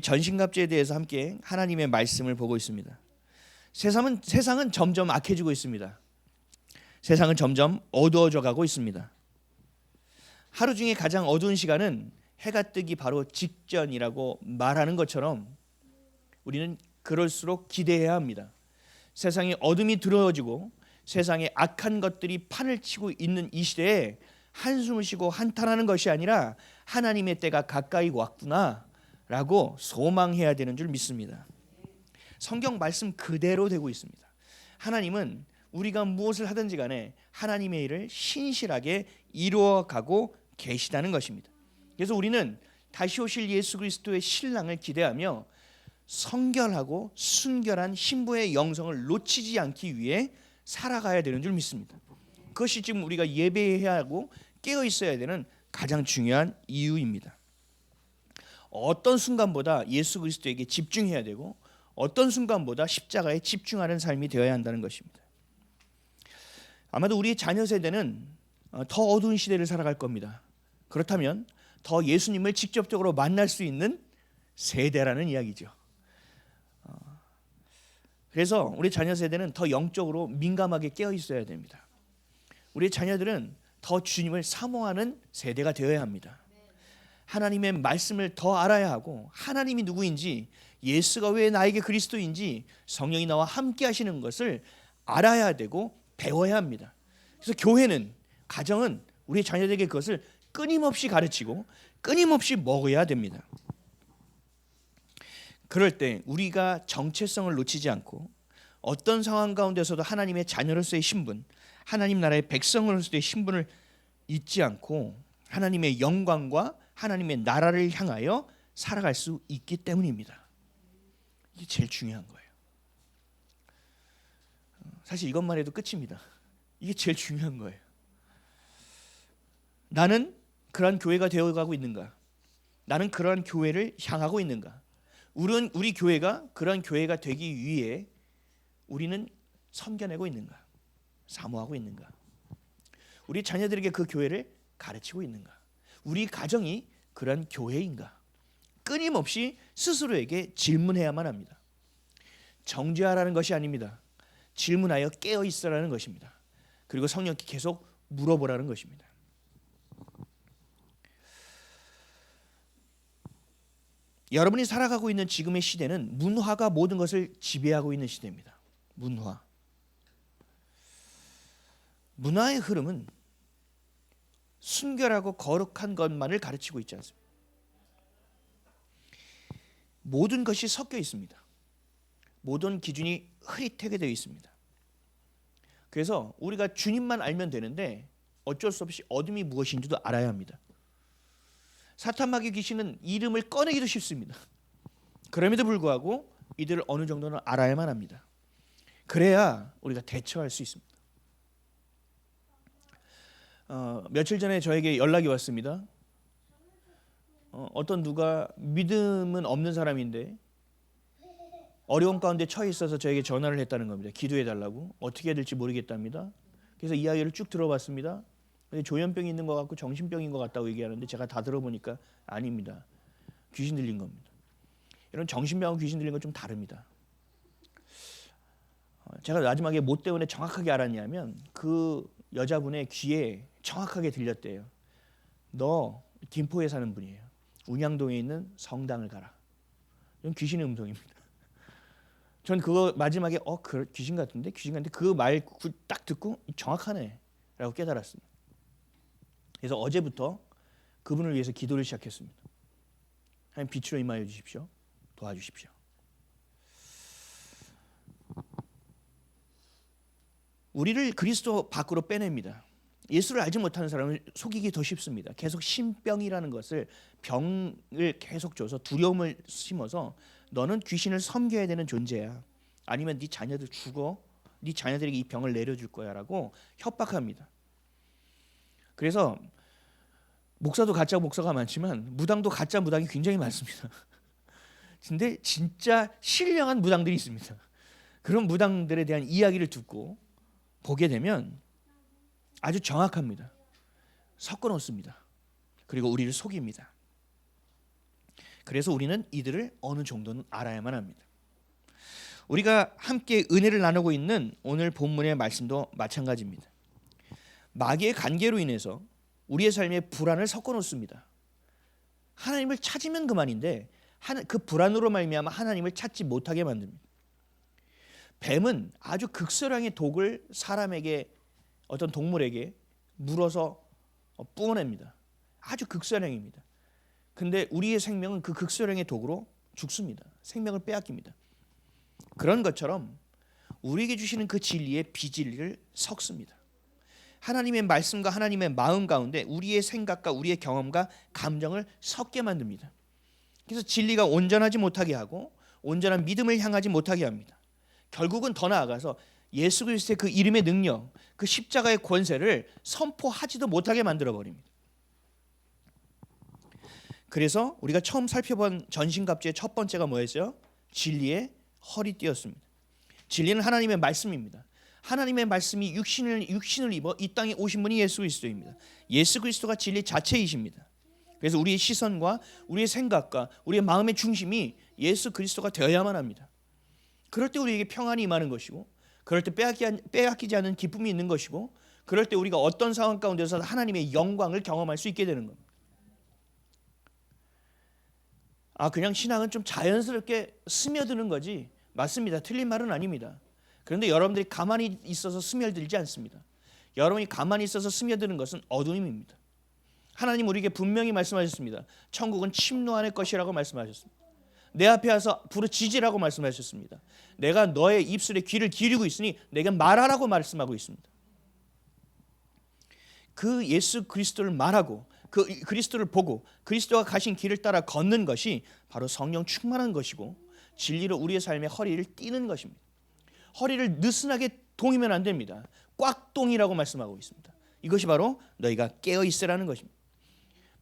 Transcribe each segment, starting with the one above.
전신갑주에 대해서 함께 하나님의 말씀을 보고 있습니다. 세상은 점점 악해지고 있습니다. 세상은 점점 어두워져 가고 있습니다. 하루 중에 가장 어두운 시간은 해가 뜨기 바로 직전이라고 말하는 것처럼 우리는 그럴수록 기대해야 합니다. 세상에 어둠이 들어지고 세상에 악한 것들이 판을 치고 있는 이 시대에 한숨을 쉬고 한탄하는 것이 아니라 하나님의 때가 가까이 왔구나라고 소망해야 되는 줄 믿습니다. 성경 말씀 그대로 되고 있습니다. 하나님은 우리가 무엇을 하든지 간에 하나님의 일을 신실하게 이루어가고 계시다는 것입니다. 그래서 우리는 다시 오실 예수 그리스도의 신랑을 기대하며 성결하고 순결한 신부의 영성을 놓치지 않기 위해 살아가야 되는 줄 믿습니다. 그것이 지금 우리가 예배해야 하고 깨어 있어야 되는 가장 중요한 이유입니다. 어떤 순간보다 예수 그리스도에게 집중해야 되고 어떤 순간보다 십자가에 집중하는 삶이 되어야 한다는 것입니다. 아마도 우리 자녀 세대는 더 어두운 시대를 살아갈 겁니다. 그렇다면 더 예수님을 직접적으로 만날 수 있는 세대라는 이야기죠. 그래서 우리 자녀 세대는 더 영적으로 민감하게 깨어 있어야 됩니다. 우리 자녀들은 더 주님을 사모하는 세대가 되어야 합니다. 하나님의 말씀을 더 알아야 하고 하나님이 누구인지, 예수가 왜 나에게 그리스도인지, 성령이 나와 함께 하시는 것을 알아야 되고 배워야 합니다. 그래서 교회는, 가정은 우리 자녀들에게 그것을 끊임없이 가르치고 끊임없이 먹어야 됩니다. 그럴 때 우리가 정체성을 놓치지 않고 어떤 상황 가운데서도 하나님의 자녀로서의 신분, 하나님 나라의 백성으로서의 신분을 잊지 않고 하나님의 영광과 하나님의 나라를 향하여 살아갈 수 있기 때문입니다. 이게 제일 중요한 거예요. 사실 이것만 해도 끝입니다. 이게 제일 중요한 거예요. 나는 그러한 교회가 되어가고 있는가? 나는 그러한 교회를 향하고 있는가? 우리 교회가 그러한 교회가 되기 위해 우리는 섬겨내고 있는가? 사모하고 있는가? 우리 자녀들에게 그 교회를 가르치고 있는가? 우리 가정이 그러한 교회인가? 끊임없이 스스로에게 질문해야만 합니다. 정죄하라는 것이 아닙니다. 질문하여 깨어 있으라는 것입니다. 그리고 성령께 계속 물어보라는 것입니다. 여러분이 살아가고 있는 지금의 시대는 문화가 모든 것을 지배하고 있는 시대입니다. 문화의 흐름은 순결하고 거룩한 것만을 가르치고 있지 않습니다. 모든 것이 섞여 있습니다. 모든 기준이 흐릿하게 되어 있습니다. 그래서 우리가 주님만 알면 되는데 어쩔 수 없이 어둠이 무엇인지도 알아야 합니다. 사탄 마귀 귀신은 이름을 꺼내기도 쉽습니다. 그럼에도 불구하고 이들을 어느 정도는 알아야만 합니다. 그래야 우리가 대처할 수 있습니다. 며칠 전에 저에게 연락이 왔습니다. 어떤 누가 믿음은 없는 사람인데 어려움 가운데 처해 있어서 저에게 전화를 했다는 겁니다. 기도해 달라고. 어떻게 해야 될지 모르겠답니다. 그래서 이야기를 쭉 들어봤습니다. 근데 조현병이 있는 것 같고 정신병인 것 같다고 얘기하는데 제가 다 들어보니까 아닙니다. 귀신 들린 겁니다. 이런 정신병하고 귀신 들린 건 좀 다릅니다. 제가 마지막에 뭐 때문에 정확하게 알았냐면 그 여자분의 귀에 정확하게 들렸대요. 너 김포에 사는 분이에요. 운양동에 있는 성당을 가라. 이건 귀신의 음성입니다. 전 그거 마지막에 귀신 같은데 그 말 딱 듣고 정확하네 라고 깨달았습니다. 그래서 어제부터 그분을 위해서 기도를 시작했습니다. 하나님 빛으로 임하여 주십시오. 도와주십시오. 우리를 그리스도 밖으로 빼냅니다. 예수를 알지 못하는 사람을 속이기 더 쉽습니다. 계속 신병이라는 것을, 병을 계속 줘서 두려움을 심어서 너는 귀신을 섬겨야 되는 존재야. 아니면 네 자녀들 죽어. 네 자녀들에게 이 병을 내려줄 거야 라고 협박합니다. 그래서 목사도 가짜 목사가 많지만 무당도 가짜 무당이 굉장히 많습니다. 근데 진짜 신령한 무당들이 있습니다. 그런 무당들에 대한 이야기를 듣고 보게 되면 아주 정확합니다. 섞어 놓습니다. 그리고 우리를 속입니다. 그래서 우리는 이들을 어느 정도는 알아야만 합니다. 우리가 함께 은혜를 나누고 있는 오늘 본문의 말씀도 마찬가지입니다. 마귀의 관계로 인해서 우리의 삶에 불안을 섞어 놓습니다. 하나님을 찾으면 그만인데 그 불안으로 말미암아 하나님을 찾지 못하게 만듭니다. 뱀은 아주 극소량의 독을 사람에게, 어떤 동물에게 물어서 뿜어냅니다. 아주 극소량입니다. 근데 우리의 생명은 그 극소량의 독으로 죽습니다. 생명을 빼앗깁니다. 그런 것처럼 우리에게 주시는 그 진리의 비진리를 섞습니다. 하나님의 말씀과 하나님의 마음 가운데 우리의 생각과 우리의 경험과 감정을 섞게 만듭니다. 그래서 진리가 온전하지 못하게 하고 온전한 믿음을 향하지 못하게 합니다. 결국은 더 나아가서 예수 그리스도의 그 이름의 능력, 그 십자가의 권세를 선포하지도 못하게 만들어 버립니다. 그래서 우리가 처음 살펴본 전신갑주의 첫 번째가 뭐였어요? 진리의 허리띠였습니다. 진리는 하나님의 말씀입니다. 하나님의 말씀이 육신을 입어 이 땅에 오신 분이 예수 그리스도입니다. 예수 그리스도가 진리 자체이십니다. 그래서 우리의 시선과 우리의 생각과 우리의 마음의 중심이 예수 그리스도가 되어야만 합니다. 그럴 때 우리에게 평안이 임하는 것이고, 그럴 때 빼앗기지 않은 기쁨이 있는 것이고, 그럴 때 우리가 어떤 상황 가운데서 하나님의 영광을 경험할 수 있게 되는 겁니다. 그냥 신앙은 좀 자연스럽게 스며드는 거지. 맞습니다. 틀린 말은 아닙니다. 그런데 여러분들이 가만히 있어서 스며들지 않습니다. 여러분이 가만히 있어서 스며드는 것은 어둠입니다. 하나님 우리에게 분명히 말씀하셨습니다. 천국은 침노 안의 것이라고 말씀하셨습니다. 내 앞에 와서 부르짖으라고 말씀하셨습니다. 내가 너의 입술에 귀를 기울이고 있으니 내게 말하라고 말씀하고 있습니다. 그 예수 그리스도를 말하고 그 그리스도를 보고 그리스도가 가신 길을 따라 걷는 것이 바로 성령 충만한 것이고, 진리로 우리의 삶의 허리를 띠는 것입니다. 허리를 느슨하게 동이면 안 됩니다. 꽉 동이라고 말씀하고 있습니다. 이것이 바로 너희가 깨어 있으라는 것입니다.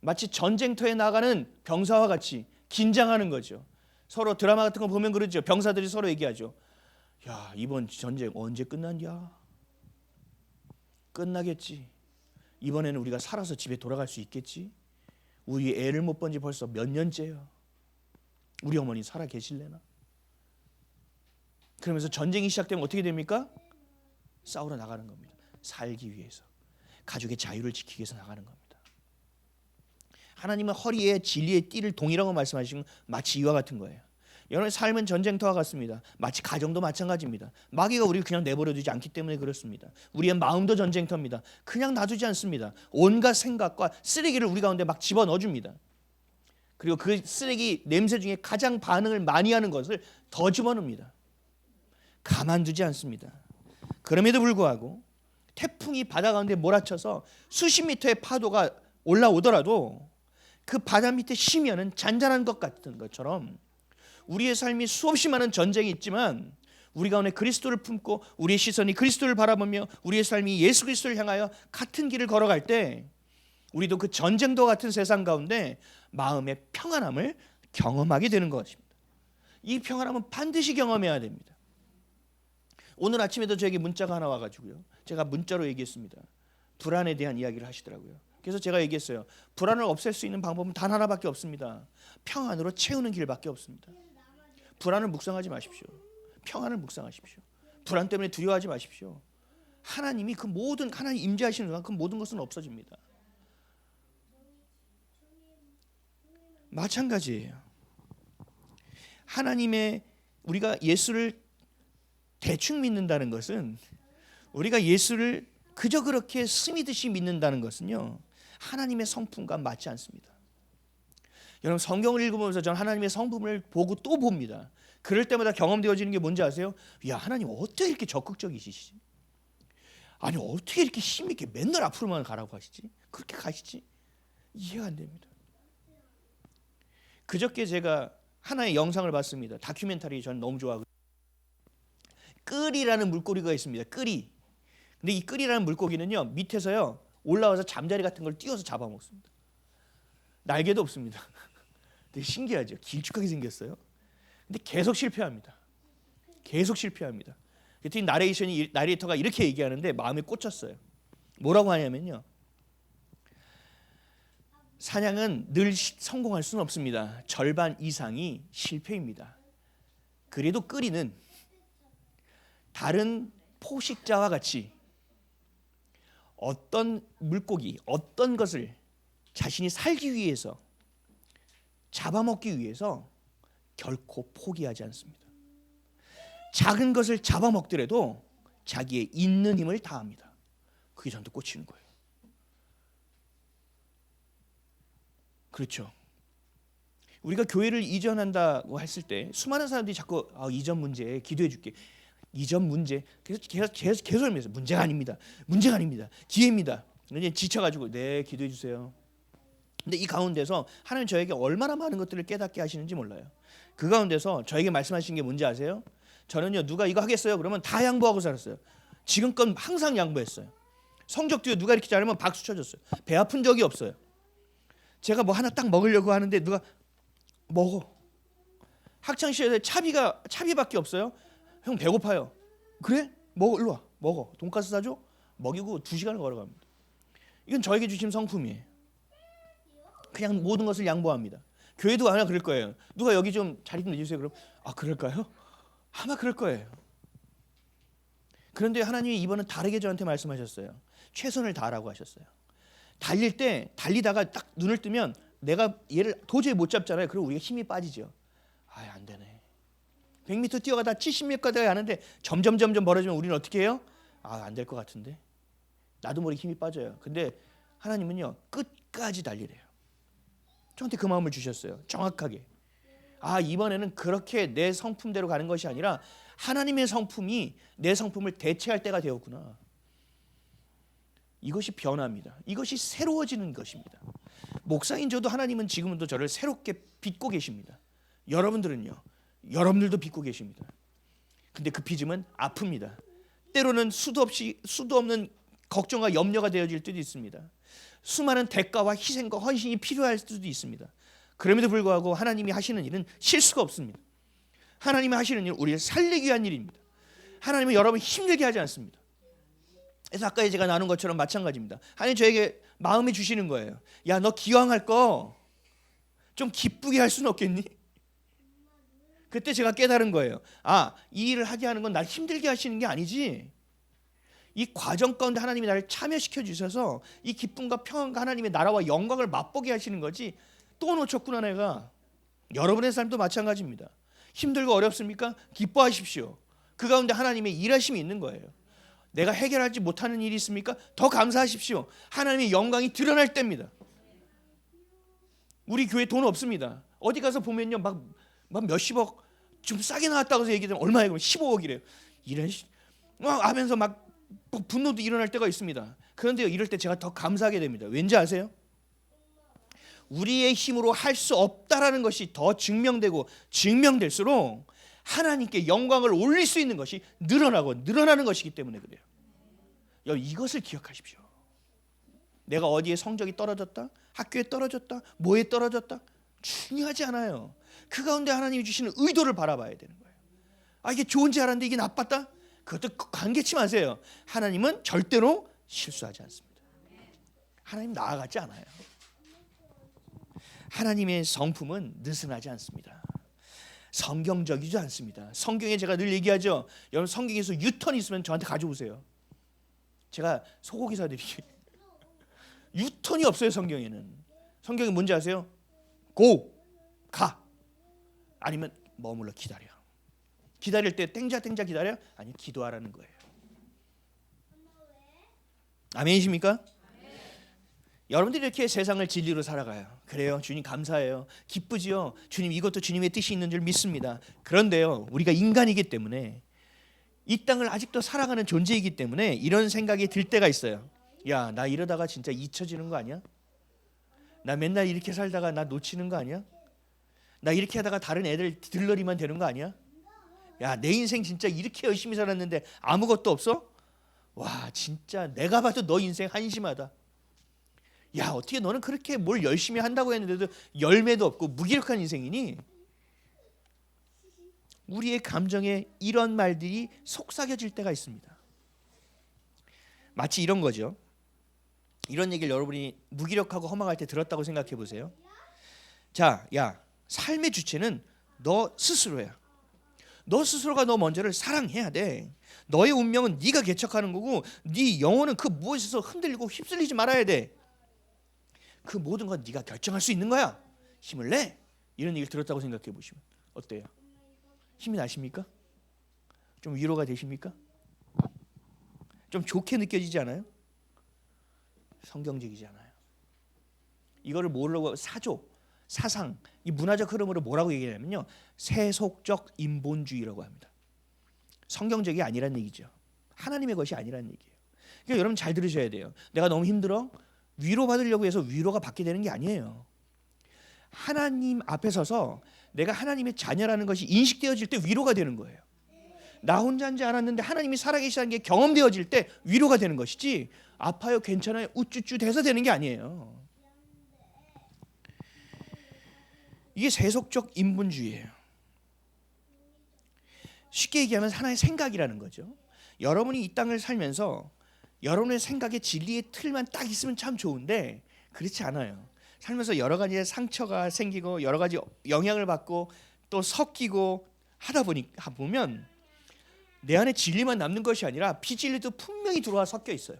마치 전쟁터에 나가는 병사와 같이 긴장하는 거죠. 서로 드라마 같은 거 보면 그러죠. 병사들이 서로 얘기하죠. 야, 이번 전쟁 언제 끝난냐? 끝나겠지. 이번에는 우리가 살아서 집에 돌아갈 수 있겠지? 우리 애를 못 본 지 벌써 몇 년째야. 우리 어머니 살아 계실래나? 그러면서 전쟁이 시작되면 어떻게 됩니까? 싸우러 나가는 겁니다. 살기 위해서, 가족의 자유를 지키기 위해서 나가는 겁니다. 하나님은 허리에 진리의 띠를 동이라고 말씀하시면 마치 이와 같은 거예요. 여러분의 삶은 전쟁터와 같습니다. 마치 가정도 마찬가지입니다. 마귀가 우리를 그냥 내버려두지 않기 때문에 그렇습니다. 우리의 마음도 전쟁터입니다. 그냥 놔두지 않습니다. 온갖 생각과 쓰레기를 우리 가운데 막 집어넣어줍니다. 그리고 그 쓰레기 냄새 중에 가장 반응을 많이 하는 것을 더 집어넣습니다. 가만두지 않습니다. 그럼에도 불구하고 태풍이 바다 가운데 몰아쳐서 수십 미터의 파도가 올라오더라도 그 바다 밑에 쉬면은 잔잔한 것 같은 것처럼 우리의 삶이 수없이 많은 전쟁이 있지만 우리 가운데 그리스도를 품고 우리의 시선이 그리스도를 바라보며 우리의 삶이 예수 그리스도를 향하여 같은 길을 걸어갈 때 우리도 그 전쟁도 같은 세상 가운데 마음의 평안함을 경험하게 되는 것입니다. 이 평안함은 반드시 경험해야 됩니다. 오늘 아침에도 저에게 문자가 하나 와가지고요. 제가 문자로 얘기했습니다. 불안에 대한 이야기를 하시더라고요. 그래서 제가 얘기했어요. 불안을 없앨 수 있는 방법은 단 하나밖에 없습니다. 평안으로 채우는 길밖에 없습니다. 불안을 묵상하지 마십시오. 평안을 묵상하십시오. 불안 때문에 두려워하지 마십시오. 하나님이 그 모든, 하나님 임재하시는 동안 그 모든 것은 없어집니다. 마찬가지예요. 하나님의, 우리가 예수를 대충 믿는다는 것은, 우리가 예수를 그저 그렇게 스미듯이 믿는다는 것은요, 하나님의 성품과 맞지 않습니다. 여러분, 성경을 읽으면서 저는 하나님의 성품을 보고 또 봅니다. 그럴 때마다 경험되어지는 게 뭔지 아세요? 야, 하나님 어떻게 이렇게 적극적이시지? 아니, 어떻게 이렇게 힘있게 맨날 앞으로만 가라고 하시지? 그렇게 가시지? 이해가 안 됩니다. 그저께 제가 하나의 영상을 봤습니다. 다큐멘터리 저는 너무 좋아하고, 끌이라는 물고기가 있습니다. 끌이. 근데 이 끌이라는 물고기는요, 밑에서요 올라와서 잠자리 같은 걸 띄워서 잡아먹습니다. 날개도 없습니다. 되게 신기하죠. 길쭉하게 생겼어요. 근데 계속 실패합니다. 계속 실패합니다. 그랬더니 나레이터가 이렇게 얘기하는데 마음에 꽂혔어요. 뭐라고 하냐면요, 사냥은 늘 성공할 수는 없습니다. 절반 이상이 실패입니다. 그래도 끓이는 다른 포식자와 같이 어떤 물고기, 어떤 것을 자신이 살기 위해서 잡아먹기 위해서 결코 포기하지 않습니다. 작은 것을 잡아먹더라도 자기의 있는 힘을 다합니다. 그게 저한테 꽂히는 거예요. 그렇죠. 우리가 교회를 이전한다고 했을 때 수많은 사람들이 자꾸 이전 문제 기도해 줄게. 이전 문제 계속 설명해서 문제가 아닙니다. 문제가 아닙니다. 기회입니다. 이제 지쳐가지고 네 기도해 주세요. 근데 이 가운데서 하나님 저에게 얼마나 많은 것들을 깨닫게 하시는지 몰라요. 그 가운데서 저에게 말씀하신 게 뭔지 아세요? 저는요 누가 이거 하겠어요? 그러면 다 양보하고 살았어요. 지금껏 항상 양보했어요. 성적도요 누가 이렇게 잘하면 박수 쳐줬어요. 배 아픈 적이 없어요. 제가 뭐 하나 딱 먹으려고 하는데 누가 먹어. 학창 시절에 차비밖에 없어요. 형 배고파요. 그래? 먹어. 일로 와. 먹어. 돈가스 사줘. 먹이고 2시간을 걸어갑니다. 이건 저에게 주신 성품이에요. 그냥 모든 것을 양보합니다. 교회도 아마 그럴 거예요. 누가 여기 좀 자리 좀 내주세요. 그럼 그럴까요? 아마 그럴 거예요. 그런데 하나님이 이번은 다르게 저한테 말씀하셨어요. 최선을 다하라고 하셨어요. 달릴 때 달리다가 딱 눈을 뜨면 내가 얘를 도저히 못 잡잖아요. 그리고 우리가 힘이 빠지죠. 안 되네. 100m 뛰어가다 70m까지 가는데 점점 벌어지면 우리는 어떻게 해요? 안 될 것 같은데. 나도 모르게 힘이 빠져요. 근데 하나님은요 끝까지 달리래요. 저한테 그 마음을 주셨어요. 정확하게. 이번에는 그렇게 내 성품대로 가는 것이 아니라 하나님의 성품이 내 성품을 대체할 때가 되었구나. 이것이 변화입니다. 이것이 새로워지는 것입니다. 목사인 저도 하나님은 지금도 저를 새롭게 빚고 계십니다. 여러분들도 빚고 계십니다. 근데 그 빚음은 아픕니다. 때로는 수도 없는 걱정과 염려가 되어질 때도 있습니다. 수많은 대가와 희생과 헌신이 필요할 수도 있습니다. 그럼에도 불구하고 하나님이 하시는 일은 실수가 없습니다. 하나님이 하시는 일은 우리를 살리기 위한 일입니다. 하나님은 여러분 힘들게 하지 않습니다. 그래서 아까 제가 나눈 것처럼 마찬가지입니다. 하나님 저에게 마음에 주시는 거예요. 야, 너 기왕할 거 좀 기쁘게 할 수는 없겠니? 그때 제가 깨달은 거예요. 이 일을 하게 하는 건 날 힘들게 하시는 게 아니지. 이 과정 가운데 하나님이 나를 참여시켜 주셔서 이 기쁨과 평안과 하나님의 나라와 영광을 맛보게 하시는 거지. 또 놓쳤구나 내가. 여러분의 삶도 마찬가지입니다. 힘들고 어렵습니까? 기뻐하십시오. 그 가운데 하나님의 일하심이 있는 거예요. 내가 해결하지 못하는 일이 있습니까? 더 감사하십시오. 하나님의 영광이 드러날 때입니다. 우리 교회 돈 없습니다. 어디 가서 보면요 막 몇십억 좀 싸게 나왔다고 해서 얘기하면 얼마예요? 그럼 15억이래요. 이런 하면서 막 분노도 일어날 때가 있습니다. 그런데 이럴 때 제가 더 감사하게 됩니다. 왠지 아세요? 우리의 힘으로 할 수 없다라는 것이 더 증명될수록 하나님께 영광을 올릴 수 있는 것이 늘어나는 것이기 때문에 그래요. 이것을 기억하십시오. 내가 어디에 성적이 떨어졌다, 학교에 떨어졌다, 뭐에 떨어졌다 중요하지 않아요. 그 가운데 하나님이 주시는 의도를 바라봐야 되는 거예요. 이게 좋은지 알았는데 이게 나빴다? 그것도 관계치 마세요. 하나님은 절대로 실수하지 않습니다. 하나님 나아가지 않아요. 하나님의 성품은 느슨하지 않습니다. 성경적이지 않습니다. 성경에 제가 늘 얘기하죠. 여러분 성경에서 유턴이 있으면 저한테 가져오세요. 제가 소고기 사드릴게요. 유턴이 없어요. 성경에는. 성경이 뭔지 아세요? 가. 아니면 머물러 기다려. 기다릴 때 땡자 기다려? 아니 기도하라는 거예요. 아멘이십니까? 여러분들이 이렇게 세상을 진리로 살아가요. 그래요. 주님 감사해요. 기쁘지요. 주님 이것도 주님의 뜻이 있는 줄 믿습니다. 그런데요. 우리가 인간이기 때문에 이 땅을 아직도 살아가는 존재이기 때문에 이런 생각이 들 때가 있어요. 야, 나 이러다가 진짜 잊혀지는 거 아니야? 나 맨날 이렇게 살다가 나 놓치는 거 아니야? 나 이렇게 하다가 다른 애들 들러리만 되는 거 아니야? 야, 내 인생 진짜 이렇게 열심히 살았는데 아무것도 없어? 와, 진짜 내가 봐도 너 인생 한심하다. 야, 어떻게 너는 그렇게 뭘 열심히 한다고 했는데도 열매도 없고 무기력한 인생이니? 우리의 감정에 이런 말들이 속삭여질 때가 있습니다. 마치 이런 거죠. 이런 얘기를 여러분이 무기력하고 허망할 때 들었다고 생각해 보세요. 자, 야, 삶의 주체는 너 스스로야. 너 스스로가 너 먼저를 사랑해야 돼. 너의 운명은 네가 개척하는 거고 네 영혼은 그 무엇에서 흔들리고 휩쓸리지 말아야 돼. 그 모든 건 네가 결정할 수 있는 거야. 힘을 내. 이런 얘기를 들었다고 생각해 보시면 어때요? 힘이 나십니까? 좀 위로가 되십니까? 좀 좋게 느껴지지 않아요? 성경적이지 않아요. 이거를 뭐라고 사상, 이 문화적 흐름으로 뭐라고 얘기하냐면요, 세속적 인본주의라고 합니다. 성경적이 아니란 얘기죠. 하나님의 것이 아니란 얘기예요. 그러니까 여러분 잘 들으셔야 돼요. 내가 너무 힘들어? 위로받으려고 해서 위로가 받게 되는 게 아니에요. 하나님 앞에 서서 내가 하나님의 자녀라는 것이 인식되어질 때 위로가 되는 거예요. 나 혼자인지 알았는데 하나님이 살아계시다는 게 경험되어질 때 위로가 되는 것이지, 아파요 괜찮아요 우쭈쭈 돼서 되는 게 아니에요. 이게 세속적 인본주의예요. 쉽게 얘기하면 하나의 생각이라는 거죠. 여러분이 이 땅을 살면서 여러분의 생각의 진리의 틀만 딱 있으면 참 좋은데 그렇지 않아요. 살면서 여러 가지의 상처가 생기고 여러 가지 영향을 받고 또 섞이고 하다 보면 내 안에 진리만 남는 것이 아니라 비진리도 분명히 들어와 섞여 있어요.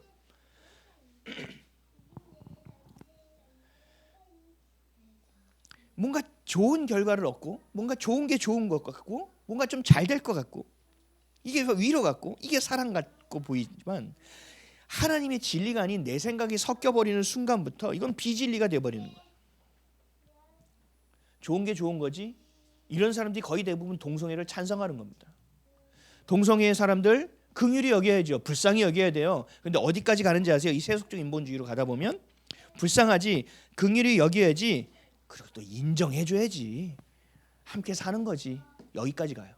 뭔가 좋은 결과를 얻고 뭔가 좋은 게 좋은 것 같고 뭔가 좀 잘 될 것 같고 이게 위로 같고 이게 사랑 같고 보이지만 하나님의 진리가 아닌 내 생각이 섞여버리는 순간부터 이건 비진리가 되어버리는 거예요. 좋은 게 좋은 거지, 이런 사람들이 거의 대부분 동성애를 찬성하는 겁니다. 동성애의 사람들 긍휼히 여겨야죠. 불쌍히 여겨야 돼요. 근데 어디까지 가는지 아세요? 이 세속적 인본주의로 가다 보면 불쌍하지, 긍휼히 여겨야지, 그리고 또 인정해줘야지, 함께 사는 거지, 여기까지 가요.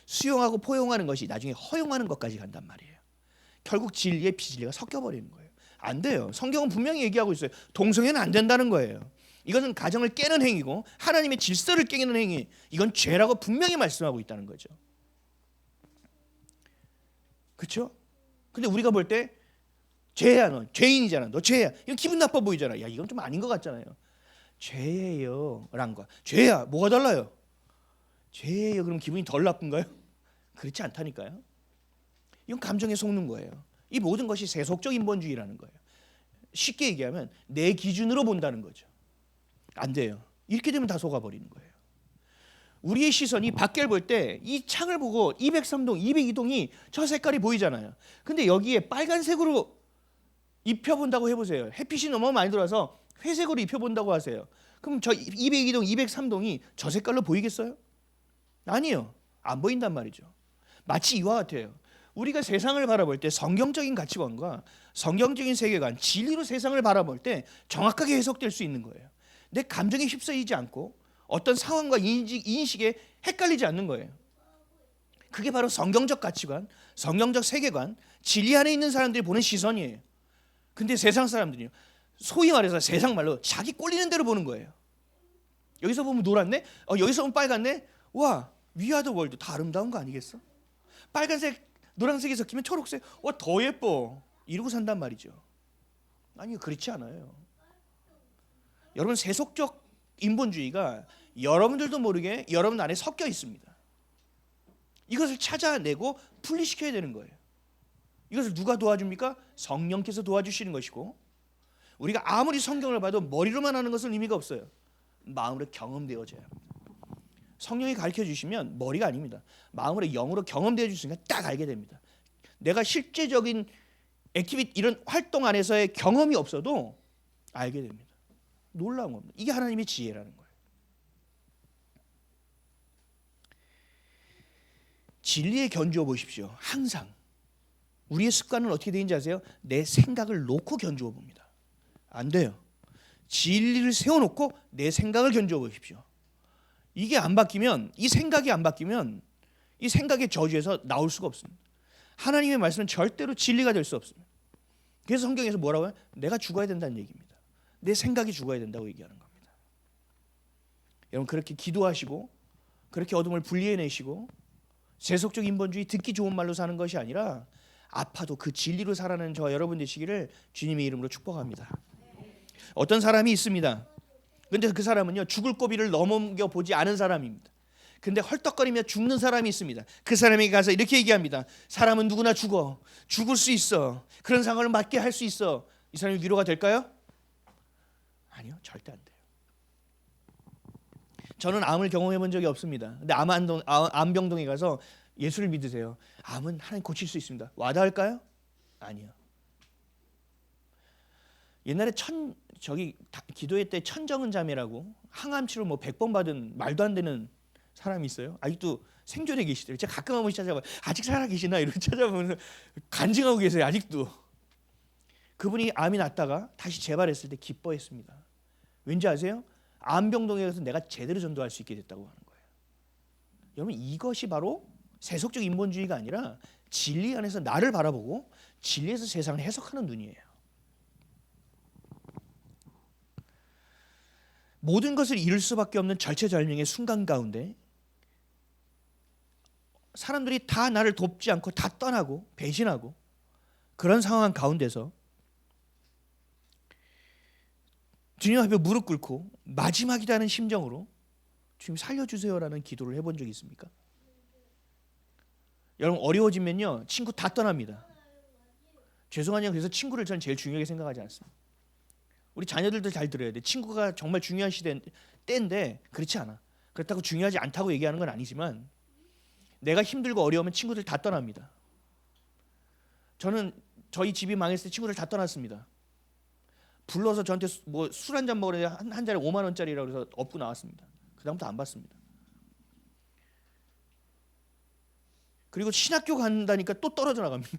수용하고 포용하는 것이 나중에 허용하는 것까지 간단 말이에요. 결국 진리의 비진리가 섞여버리는 거예요. 안 돼요. 성경은 분명히 얘기하고 있어요. 동성애는 안 된다는 거예요. 이것은 가정을 깨는 행위고 하나님의 질서를 깨는 행위, 이건 죄라고 분명히 말씀하고 있다는 거죠. 그렇죠? 근데 우리가 볼 때 죄야, 너 죄인이잖아, 너 죄야, 이건 기분 나빠 보이잖아. 야, 이건 좀 아닌 것 같잖아요. 죄예요 라는 거야. 죄야, 뭐가 달라요? 죄예요, 그럼 기분이 덜 나쁜가요? 그렇지 않다니까요. 이건 감정에 속는 거예요. 이 모든 것이 세속적 인본주의라는 거예요. 쉽게 얘기하면 내 기준으로 본다는 거죠. 안 돼요. 이렇게 되면 다 속아버리는 거예요. 우리의 시선이 밖을 볼 때 이 창을 보고 203동, 202동이 저 색깔이 보이잖아요. 근데 여기에 빨간색으로 입혀본다고 해보세요. 햇빛이 너무 많이 들어와서 회색으로 입혀본다고 하세요. 그럼 저 202동, 203동이 저 색깔로 보이겠어요? 아니요. 안 보인단 말이죠. 마치 이와 같아요. 우리가 세상을 바라볼 때 성경적인 가치관과 성경적인 세계관, 진리로 세상을 바라볼 때 정확하게 해석될 수 있는 거예요. 내 감정에 휩싸이지 않고 어떤 상황과 인식에 헷갈리지 않는 거예요. 그게 바로 성경적 가치관, 성경적 세계관, 진리 안에 있는 사람들이 보는 시선이에요. 근데 세상 사람들이요, 소위 말해서 세상 말로 자기 꼴리는 대로 보는 거예요. 여기서 보면 노랗네? 여기서 보면 빨갛네? 와, 위아더 월드 다 아름다운 거 아니겠어? 빨간색, 노란색이 섞이면 초록색, 와, 더 예뻐, 이러고 산단 말이죠. 아니, 그렇지 않아요. 여러분, 세속적 인본주의가 여러분들도 모르게 여러분 안에 섞여 있습니다. 이것을 찾아내고 분리시켜야 되는 거예요. 이것을 누가 도와줍니까? 성령께서 도와주시는 것이고, 우리가 아무리 성경을 봐도 머리로만 하는 것은 의미가 없어요. 마음으로 경험되어져야 합니다. 성령이 가르쳐 주시면 머리가 아닙니다. 마음으로, 영으로 경험되어 주시니까 딱 알게 됩니다. 내가 실제적인 액티비티, 이런 활동 안에서의 경험이 없어도 알게 됩니다. 놀라운 겁니다. 이게 하나님의 지혜라는 거예요. 진리에 견주어 보십시오. 항상 우리의 습관은 어떻게 되는지 아세요? 내 생각을 놓고 견주어 봅니다. 안 돼요. 진리를 세워놓고 내 생각을 견주어 보십시오. 이게 안 바뀌면, 이 생각이 안 바뀌면 이 생각의 저주에서 나올 수가 없습니다. 하나님의 말씀은 절대로 진리가 될 수 없습니다. 그래서 성경에서 뭐라고 해요? 내가 죽어야 된다는 얘기입니다. 내 생각이 죽어야 된다고 얘기하는 겁니다. 여러분, 그렇게 기도하시고 그렇게 어둠을 분리해내시고 세속적 인본주의 듣기 좋은 말로 사는 것이 아니라 아파도 그 진리로 살아가는 저와 여러분 되시기를 주님의 이름으로 축복합니다. 어떤 사람이 있습니다. 근데 그 사람은요, 죽을 고비를 넘겨 보지 않은 사람입니다. 근데 헐떡거리며 죽는 사람이 있습니다. 그 사람에게 가서 이렇게 얘기합니다. 사람은 누구나 죽어. 죽을 수 있어. 그런 상황을 맞게 할 수 있어. 이 사람이 위로가 될까요? 아니요, 절대 안 돼요. 저는 암을 경험해 본 적이 없습니다. 근데 암병동에 가서 예수를 믿으세요. 암은 하나님 고칠 수 있습니다. 와닿을까요? 아니요. 옛날에 기도회 때 천정은 자매라고 항암 치료 100번 받은 말도 안 되는 사람이 있어요. 아직도 생존해 계시더라고요. 제가 가끔 한 번씩 찾아봐요. 아직 살아 계시나 이렇게 찾아보면서 간증하고 계세요. 아직도. 그분이 암이 났다가 다시 재발했을 때 기뻐했습니다. 왠지 아세요? 암병동에 가서 내가 제대로 전도할 수 있게 됐다고 하는 거예요. 여러분, 이것이 바로 세속적 인본주의가 아니라 진리 안에서 나를 바라보고 진리에서 세상을 해석하는 눈이에요. 모든 것을 잃을 수밖에 없는 절체절명의 순간 가운데 사람들이 다 나를 돕지 않고 다 떠나고 배신하고 그런 상황 가운데서 주님 앞에 무릎 꿇고 마지막이라는 심정으로 주님 살려주세요라는 기도를 해본 적이 있습니까? 여러분, 어려워지면요 친구 다 떠납니다. 죄송하냐, 그래서 친구를 저는 제일 중요하게 생각하지 않습니다. 우리 자녀들도 잘 들어야 돼. 친구가 정말 중요한 때인데 그렇지 않아. 그렇다고 중요하지 않다고 얘기하는 건 아니지만 내가 힘들고 어려우면 친구들 다 떠납니다. 저는 저희 집이 망했을 때 친구들 다 떠났습니다. 불러서 저한테 술 한 잔 먹으래 한 잔에 5만 원짜리라고 해서 업고 나왔습니다. 그다음부터 안 받습니다. 그리고 신학교 간다니까 또 떨어져 나갑니다.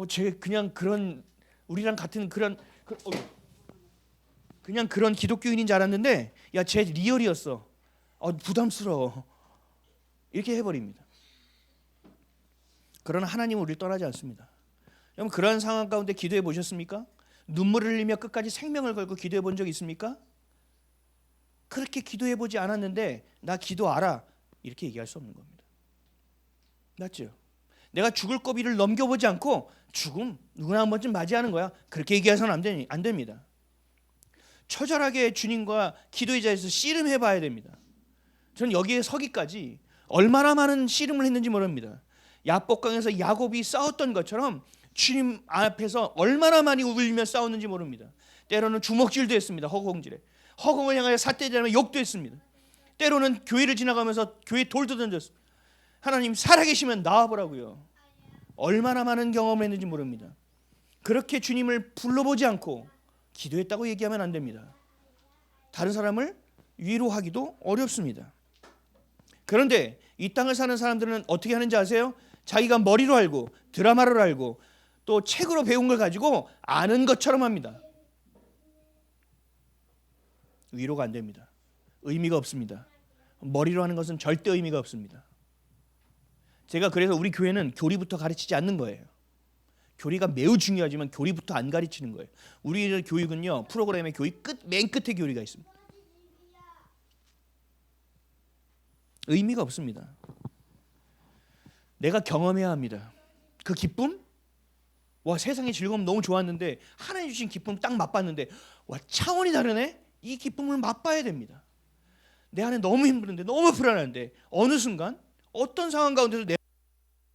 제 그냥 그런 우리랑 같은 그냥 그런 기독교인인 줄 알았는데 야, 쟤 리얼이었어. 부담스러워. 이렇게 해버립니다. 그러나 하나님은 우리를 떠나지 않습니다. 여러분, 그런 상황 가운데 기도해 보셨습니까? 눈물을 흘리며 끝까지 생명을 걸고 기도해 본 적 있습니까? 그렇게 기도해 보지 않았는데 나 기도 알아 이렇게 얘기할 수 없는 겁니다. 맞죠? 내가 죽을 고비를 넘겨보지 않고 죽음 누구나 한 번쯤 맞이하는 거야. 그렇게 얘기해서는 안 됩니다. 처절하게 주님과 기도의 자리에서 씨름해 봐야 됩니다. 저는 여기에 서기까지 얼마나 많은 씨름을 했는지 모릅니다. 야복강에서 야곱이 싸웠던 것처럼 주님 앞에서 얼마나 많이 울며 싸웠는지 모릅니다. 때로는 주먹질도 했습니다. 허공질에. 허공을 향하여 삿대질하며 욕도 했습니다. 때로는 교회를 지나가면서 교회 돌도 던졌습니다. 하나님 살아계시면 나와보라고요. 얼마나 많은 경험을 했는지 모릅니다. 그렇게 주님을 불러보지 않고 기도했다고 얘기하면 안 됩니다. 다른 사람을 위로하기도 어렵습니다. 그런데 이 땅을 사는 사람들은 어떻게 하는지 아세요? 자기가 머리로 알고 드라마로 알고 또 책으로 배운 걸 가지고 아는 것처럼 합니다. 위로가 안 됩니다. 의미가 없습니다. 머리로 하는 것은 절대 의미가 없습니다. 제가 그래서 우리 교회는 교리부터 가르치지 않는 거예요. 교리가 매우 중요하지만 교리부터 안 가르치는 거예요. 우리 교육은요, 프로그램의 맨 끝에 교리가 있습니다. 의미가 없습니다. 내가 경험해야 합니다. 그 기쁨? 와, 세상의 즐거움 너무 좋았는데 하나님 주신 기쁨 딱 맛봤는데 와, 차원이 다르네? 이 기쁨을 맛봐야 됩니다. 내 안에 너무 힘든데 너무 불안한데 어느 순간 어떤 상황 가운데서 내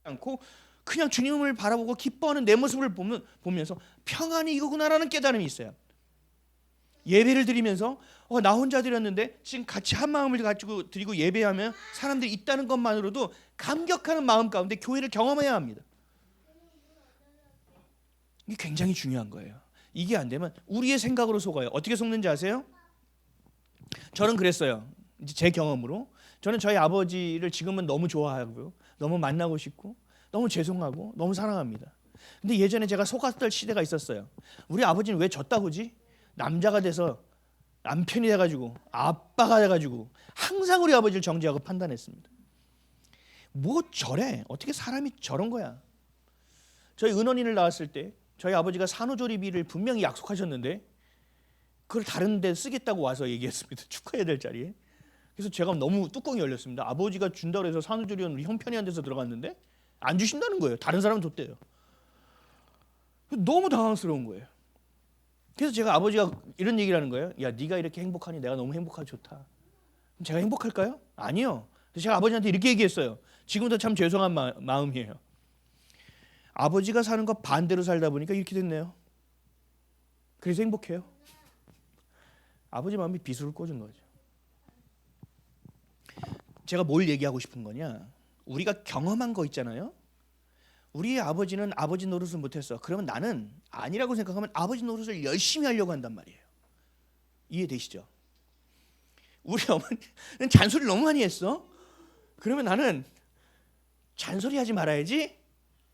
않고 그냥 주님을 바라보고 기뻐하는 내 모습을 보면서 평안이 이거구나라는 깨달음이 있어요. 예배를 드리면서 나 혼자 드렸는데 지금 같이 한 마음을 가지고 드리고 예배하면 사람들이 있다는 것만으로도 감격하는 마음 가운데 교회를 경험해야 합니다. 이게 굉장히 중요한 거예요. 이게 안 되면 우리의 생각으로 속아요. 어떻게 속는지 아세요? 저는 그랬어요. 이제 제 경험으로 저는 저희 아버지를 지금은 너무 좋아하고요, 너무 만나고 싶고 너무 죄송하고 너무 사랑합니다. 근데 예전에 제가 속았던 시대가 있었어요. 우리 아버지는 왜 졌다고지? 남자가 돼서 남편이 돼가지고 아빠가 돼가지고 항상 우리 아버지를 정죄하고 판단했습니다. 뭐 저래? 어떻게 사람이 저런 거야? 저희 은원인을 나왔을 때 저희 아버지가 산후조리비를 분명히 약속하셨는데 그걸 다른 데 쓰겠다고 와서 얘기했습니다. 축하해야 될 자리에. 그래서 제가 너무 뚜껑이 열렸습니다. 아버지가 준다고 해서 산후조리원 우리 형편이 안 돼서 들어갔는데 안 주신다는 거예요. 다른 사람은 줬대요. 너무 당황스러운 거예요. 그래서 제가 아버지가 이런 얘기를 하는 거예요. 야, 네가 이렇게 행복하니 내가 너무 행복하고 좋다. 그럼 제가 행복할까요? 아니요. 그래서 제가 아버지한테 이렇게 얘기했어요. 지금도 참 죄송한 마음이에요. 아버지가 사는 거 반대로 살다 보니까 이렇게 됐네요. 그래서 행복해요. 아버지 마음이 비수를 꽂은 거죠. 제가 뭘 얘기하고 싶은 거냐? 우리가 경험한 거 있잖아요. 우리 아버지는 아버지 노릇을 못했어. 그러면 나는 아니라고 생각하면 아버지 노릇을 열심히 하려고 한단 말이에요. 이해되시죠? 우리 어머니는 잔소리를 너무 많이 했어. 그러면 나는 잔소리 하지 말아야지.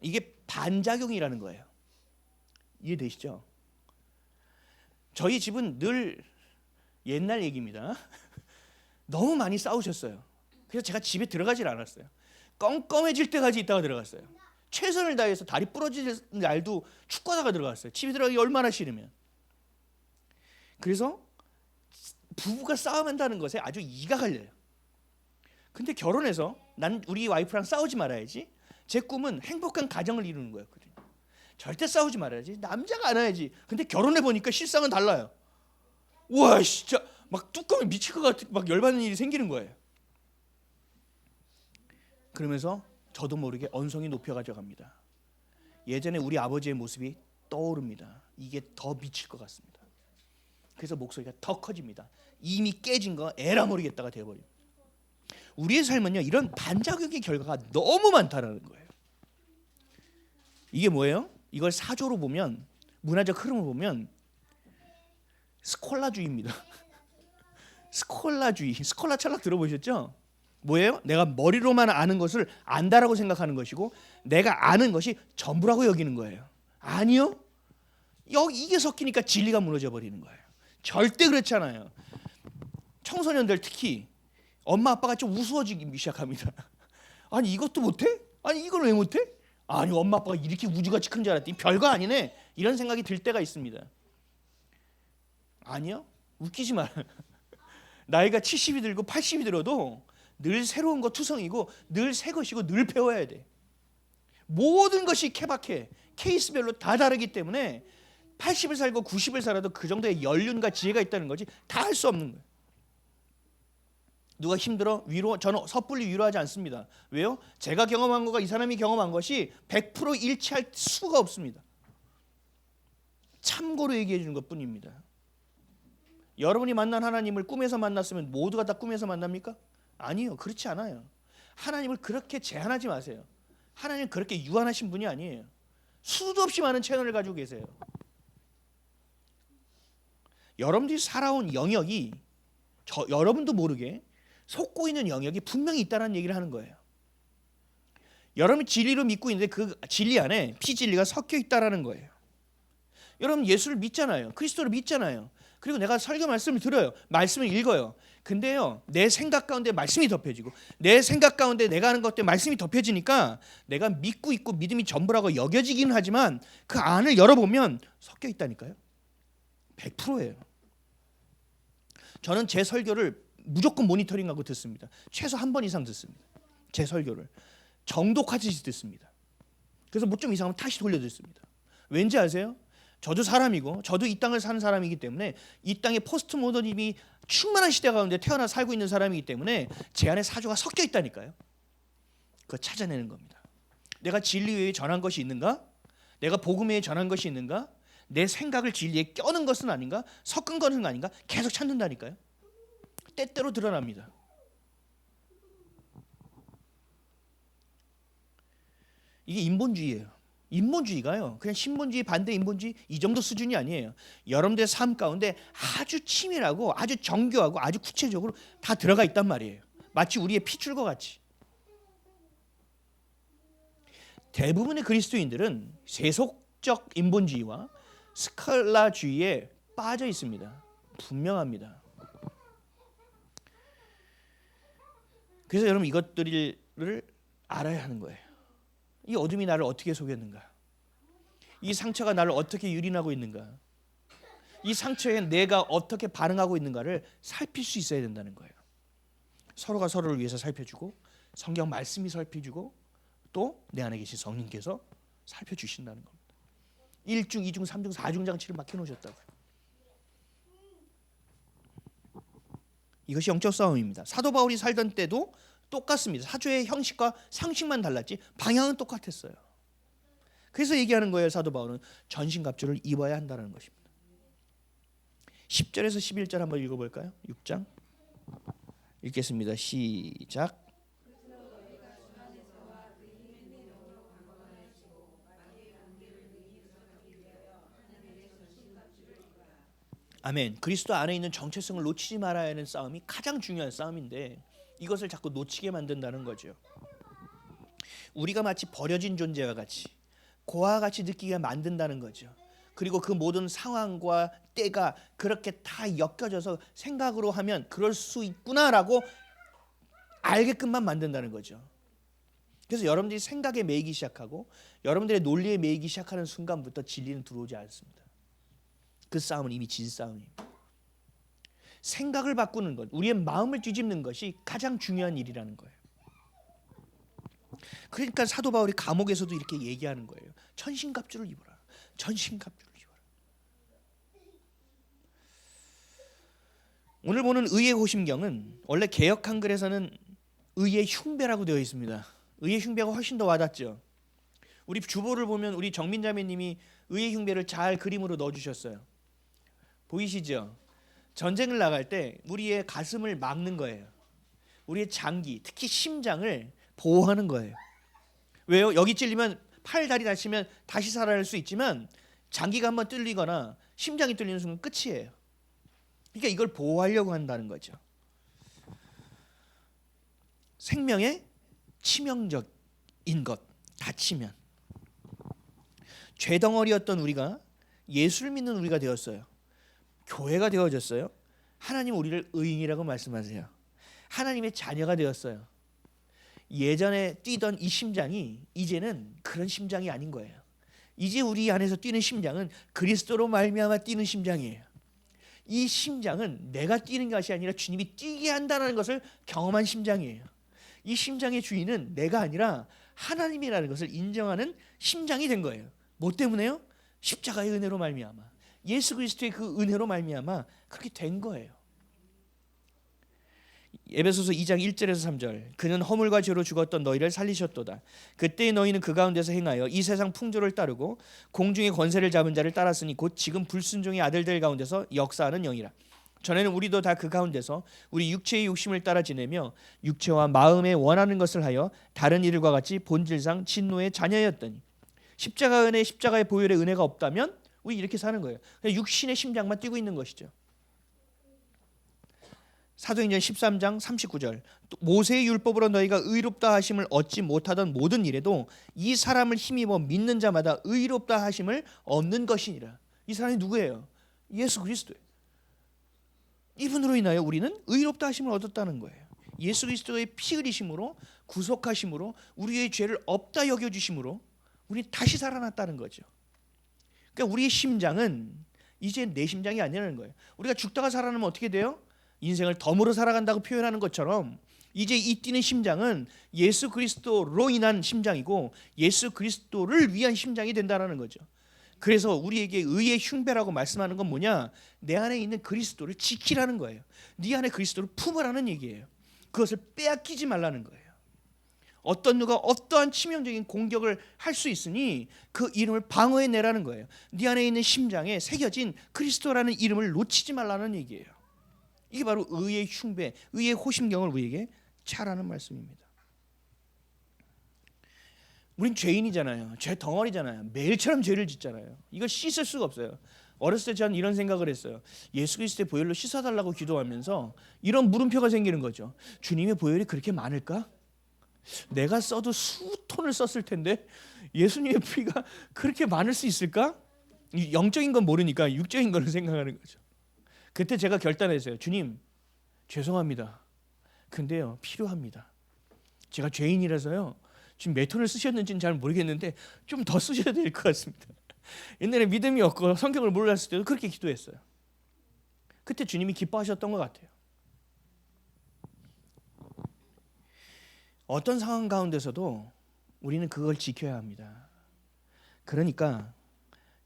이게 반작용이라는 거예요. 이해되시죠? 저희 집은 늘 옛날 얘기입니다. 너무 많이 싸우셨어요. 그래서 제가 집에 들어가질 않았어요. 껌껌해질 때까지 있다가 들어갔어요. 최선을 다해서 다리 부러질 날도 축구하다가 들어갔어요. 집에 들어가기 얼마나 싫으면. 그래서 부부가 싸움한다는 것에 아주 이가 갈려요. 근데 결혼해서 난 우리 와이프랑 싸우지 말아야지. 제 꿈은 행복한 가정을 이루는 거였거든요. 절대 싸우지 말아야지. 남자가 안아야지. 근데 결혼해 보니까 실상은 달라요. 와, 진짜 막 뚜껑이 미칠 것 같은 막 열받는 일이 생기는 거예요. 그러면서 저도 모르게 언성이 높여가져 갑니다. 예전에 우리 아버지의 모습이 떠오릅니다. 이게 더 미칠 것 같습니다. 그래서 목소리가 더 커집니다. 이미 깨진 거 에라 모르겠다가 되어버려요. 우리의 삶은요, 이런 반작용의 결과가 너무 많다라는 거예요. 이게 뭐예요? 이걸 사조로 보면, 문화적 흐름을 보면 스콜라주의입니다. 스콜라주의. 스콜라 철학 들어보셨죠? 뭐예요? 내가 머리로만 아는 것을 안다라고 생각하는 것이고 내가 아는 것이 전부라고 여기는 거예요. 아니요. 이게 섞이니까 진리가 무너져 버리는 거예요. 절대 그렇지 않아요. 청소년들 특히 엄마 아빠가 좀 우스워지기 시작합니다. 아니 이것도 못해? 아니 이걸 왜 못해? 아니 엄마 아빠가 이렇게 우주같이 큰 줄 알았더니 별거 아니네. 이런 생각이 들 때가 있습니다. 아니요. 웃기지 말아요. 나이가 70이 들고 80이 들어도 늘 새로운 거 투성이고 늘 새 것이고 늘 배워야 돼. 모든 것이 케바케 케이스별로 다 다르기 때문에 80을 살고 90을 살아도 그 정도의 연륜과 지혜가 있다는 거지 다 할 수 없는 거예요. 누가 힘들어 위로 저는 섣불리 위로하지 않습니다. 왜요? 제가 경험한 것과 이 사람이 경험한 것이 100% 일치할 수가 없습니다. 참고로 얘기해 주는 것뿐입니다. 여러분이 만난 하나님을 꿈에서 만났으면 모두가 다 꿈에서 만납니까? 아니요. 그렇지 않아요. 하나님을 그렇게 제한하지 마세요. 하나님은 그렇게 유한하신 분이 아니에요. 수도 없이 많은 채널을 가지고 계세요. 여러분들이 살아온 영역이 여러분도 모르게 속고 있는 영역이 분명히 있다는 얘기를 하는 거예요. 여러분이 진리로 믿고 있는데 그 진리 안에 피진리가 섞여 있다는 거예요. 여러분 예수를 믿잖아요. 그리스도를 믿잖아요. 그리고 내가 설교 말씀을 들어요. 말씀을 읽어요. 근데요, 내 생각 가운데 말씀이 덮여지고 내 생각 가운데 내가 하는 것 때문에 말씀이 덮여지니까 내가 믿고 있고 믿음이 전부라고 여겨지기는 하지만 그 안을 열어보면 섞여 있다니까요. 100%예요. 저는 제 설교를 무조건 모니터링하고 듣습니다. 최소 한 번 이상 듣습니다. 제 설교를 정독하듯이 듣습니다. 그래서 뭐 좀 이상하면 다시 돌려 듣습니다. 왠지 아세요? 저도 사람이고 저도 이 땅을 사는 사람이기 때문에 이 땅에 포스트 모더니즘이 충만한 시대 가운데 태어나 살고 있는 사람이기 때문에 제 안에 사조가 섞여 있다니까요. 그거 찾아내는 겁니다. 내가 진리 외에 전한 것이 있는가? 내가 복음 외에 전한 것이 있는가? 내 생각을 진리에 껴는 것은 아닌가? 섞은 것은 아닌가? 계속 찾는다니까요. 때때로 드러납니다. 이게 인본주의예요. 인본주의가요. 그냥 신본주의 반대 인본주의 이 정도 수준이 아니에요. 여러분들의 삶 가운데 아주 치밀하고 아주 정교하고 아주 구체적으로 다 들어가 있단 말이에요. 마치 우리의 핏줄과 같이. 대부분의 그리스도인들은 세속적 인본주의와 스칼라주의에 빠져 있습니다. 분명합니다. 그래서 여러분 이것들을 알아야 하는 거예요. 이 어둠이 나를 어떻게 속였는가? 이 상처가 나를 어떻게 유린하고 있는가? 이 상처에 내가 어떻게 반응하고 있는가를 살필 수 있어야 된다는 거예요. 서로가 서로를 위해서 살펴주고 성경 말씀이 살펴주고 또 내 안에 계신 성령께서 살펴주신다는 겁니다. 1중, 2중, 3중, 4중 장치를 막 해놓으셨다고요. 이것이 영적 싸움입니다. 사도 바울이 살던 때도 똑같습니다. 사조의 형식과 상식만 달랐지 방향은 똑같았어요. 그래서 얘기하는 거예요. 사도 바울은 전신갑주를 입어야 한다는 것입니다. 10절에서 11절 한번 읽어볼까요? 6장 읽겠습니다. 시작. 아멘. 그리스도 안에 있는 정체성을 놓치지 말아야 하는 싸움이 가장 중요한 싸움인데 이것을 자꾸 놓치게 만든다는 거죠. 우리가 마치 버려진 존재와 같이 고아와 같이 느끼게 만든다는 거죠. 그리고 그 모든 상황과 때가 그렇게 다 엮여져서 생각으로 하면 그럴 수 있구나라고 알게끔만 만든다는 거죠. 그래서 여러분들이 생각에 매이기 시작하고 여러분들의 논리에 매이기 시작하는 순간부터 진리는 들어오지 않습니다. 그 싸움은 이미 진 싸움입니다. 생각을 바꾸는 것, 우리의 마음을 뒤집는 것이 가장 중요한 일이라는 거예요. 그러니까 사도 바울이 감옥에서도 이렇게 얘기하는 거예요. 전신갑주를 입어라. 전신갑주를 입어라. 오늘 보는 의의 호심경은 원래 개역 한글에서는 의의 흉배라고 되어 있습니다. 의의 흉배가 훨씬 더 와닿죠. 우리 주보를 보면 우리 정민자매님이 의의 흉배를 잘 그림으로 넣어주셨어요. 보이시죠? 전쟁을 나갈 때 우리의 가슴을 막는 거예요. 우리의 장기, 특히 심장을 보호하는 거예요. 왜요? 여기 찔리면 팔, 다리 다치면 다시 살아날 수 있지만 장기가 한번 뚫리거나 심장이 뚫리는 순간 끝이에요. 그러니까 이걸 보호하려고 한다는 거죠. 생명에 치명적인 것, 다치면. 죄덩어리였던 우리가 예수를 믿는 우리가 되었어요. 교회가 되어졌어요. 하나님 우리를 의인이라고 말씀하세요. 하나님의 자녀가 되었어요. 예전에 뛰던 이 심장이 이제는 그런 심장이 아닌 거예요. 이제 우리 안에서 뛰는 심장은 그리스도로 말미암아 뛰는 심장이에요. 이 심장은 내가 뛰는 것이 아니라 주님이 뛰게 한다는 것을 경험한 심장이에요. 이 심장의 주인은 내가 아니라 하나님이라는 것을 인정하는 심장이 된 거예요. 뭐 때문에요? 십자가의 은혜로 말미암아, 예수 그리스도의 그 은혜로 말미암아 그렇게 된 거예요. 에베소서 2장 1절에서 3절. 그는 허물과 죄로 죽었던 너희를 살리셨도다. 그때 너희는 그 가운데서 행하여 이 세상 풍조를 따르고 공중의 권세를 잡은 자를 따랐으니 곧 지금 불순종의 아들들 가운데서 역사하는 영이라. 전에는 우리도 다 그 가운데서 우리 육체의 욕심을 따라 지내며 육체와 마음에 원하는 것을 하여 다른 이들과 같이 본질상 진노의 자녀였더니 십자가 은혜, 십자가의 보혈의 은혜가 없다면 우리 이렇게 사는 거예요. 그냥 육신의 심장만 뛰고 있는 것이죠. 사도행전 13장 39절. 모세의 율법으로 너희가 의롭다 하심을 얻지 못하던 모든 일에도 이 사람을 힘입어 믿는 자마다 의롭다 하심을 얻는 것이니라. 이 사람이 누구예요? 예수 그리스도예요. 이분으로 인하여 우리는 의롭다 하심을 얻었다는 거예요. 예수 그리스도의 피 흘리심으로, 구속하심으로, 우리의 죄를 없다 여겨주심으로 우리 다시 살아났다는 거죠. 그러니까 우리의 심장은 이제 내 심장이 아니라는 거예요. 우리가 죽다가 살아나면 어떻게 돼요? 인생을 덤으로 살아간다고 표현하는 것처럼 이제 이 뛰는 심장은 예수 그리스도로 인한 심장이고 예수 그리스도를 위한 심장이 된다는 거죠. 그래서 우리에게 의의 흉배라고 말씀하는 건 뭐냐? 내 안에 있는 그리스도를 지키라는 거예요. 네 안에 그리스도를 품으라는 얘기예요. 그것을 빼앗기지 말라는 거예요. 어떤 누가 어떠한 치명적인 공격을 할 수 있으니 그 이름을 방어해내라는 거예요. 네 안에 있는 심장에 새겨진 그리스도라는 이름을 놓치지 말라는 얘기예요. 이게 바로 의의 흉배, 의의 호심경을 우리에게 차라는 말씀입니다. 우린 죄인이잖아요. 죄 덩어리잖아요. 매일처럼 죄를 짓잖아요. 이걸 씻을 수가 없어요. 어렸을 때 저는 이런 생각을 했어요. 예수 그리스도의 보혈로 씻어달라고 기도하면서 이런 물음표가 생기는 거죠. 주님의 보혈이 그렇게 많을까? 내가 써도 수톤을 썼을 텐데 예수님의 피가 그렇게 많을 수 있을까? 영적인 건 모르니까 육적인 걸 생각하는 거죠. 그때 제가 결단했어요. 주님, 죄송합니다. 근데요, 필요합니다. 제가 죄인이라서요. 지금 몇 톤을 쓰셨는지는 잘 모르겠는데 좀 더 쓰셔야 될 것 같습니다. 옛날에 믿음이 없고 성경을 몰랐을 때도 그렇게 기도했어요. 그때 주님이 기뻐하셨던 것 같아요. 어떤 상황 가운데서도 우리는 그걸 지켜야 합니다. 그러니까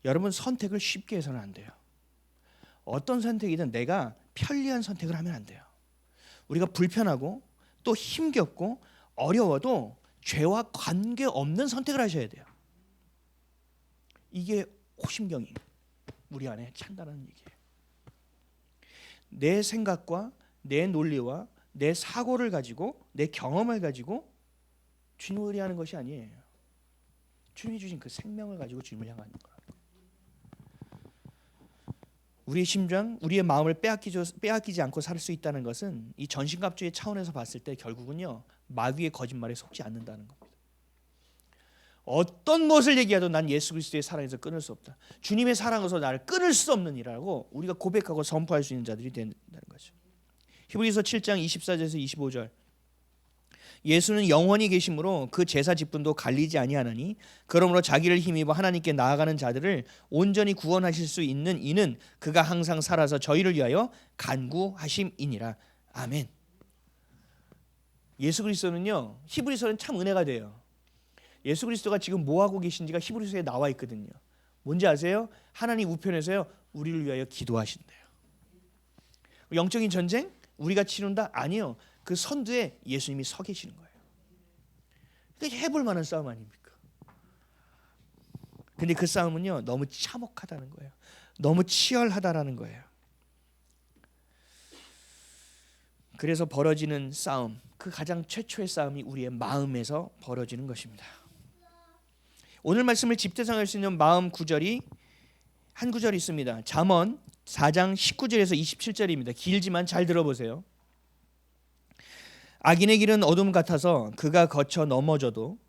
여러분 선택을 쉽게 해서는 안 돼요. 어떤 선택이든 내가 편리한 선택을 하면 안 돼요. 우리가 불편하고 또 힘겹고 어려워도 죄와 관계없는 선택을 하셔야 돼요. 이게 호심경이 우리 안에 찬다는 얘기예요. 내 생각과 내 논리와 내 사고를 가지고 내 경험을 가지고 주님을 의뢰하는 것이 아니에요. 주님이 주신 그 생명을 가지고 주님을 향하는 거예요. 우리의 심장, 우리의 마음을 빼앗기지 않고 살 수 있다는 것은 이 전신갑주의 차원에서 봤을 때 결국은요 마귀의 거짓말에 속지 않는다는 겁니다. 어떤 것을 얘기해도 난 예수 그리스도의 사랑에서 끊을 수 없다. 주님의 사랑에서 나를 끊을 수 없는 이라고 우리가 고백하고 선포할 수 있는 자들이 된다는 거죠. 히브리서 7장 24절에서 25절 예수는 영원히 계심으로 그 제사 직분도 갈리지 아니하나니 그러므로 자기를 힘입어 하나님께 나아가는 자들을 온전히 구원하실 수 있는 이는 그가 항상 살아서 저희를 위하여 간구하심이니라. 아멘. 예수 그리스도는요 히브리서는 참 은혜가 돼요. 예수 그리스도가 지금 뭐 하고 계신지가 히브리서에 나와 있거든요. 뭔지 아세요? 하나님 우편에서요 우리를 위하여 기도하신대요. 영적인 전쟁 우리가 치른다? 아니요. 그 선두에 예수님이 서 계시는 거예요. 그게 해볼 만한 싸움 아닙니까? 근데 그 싸움은요 너무 참혹하다는 거예요. 너무 치열하다라는 거예요. 그래서 벌어지는 싸움, 그 가장 최초의 싸움이 우리의 마음에서 벌어지는 것입니다. 오늘 말씀을 집대성할 수 있는 마음 구절이 한 구절이 있습니다. 잠언 4장 19절에서 27절입니다. 길지만 잘 들어보세요. 악인의 길은 어둠 같아서 그가 거쳐 넘어져도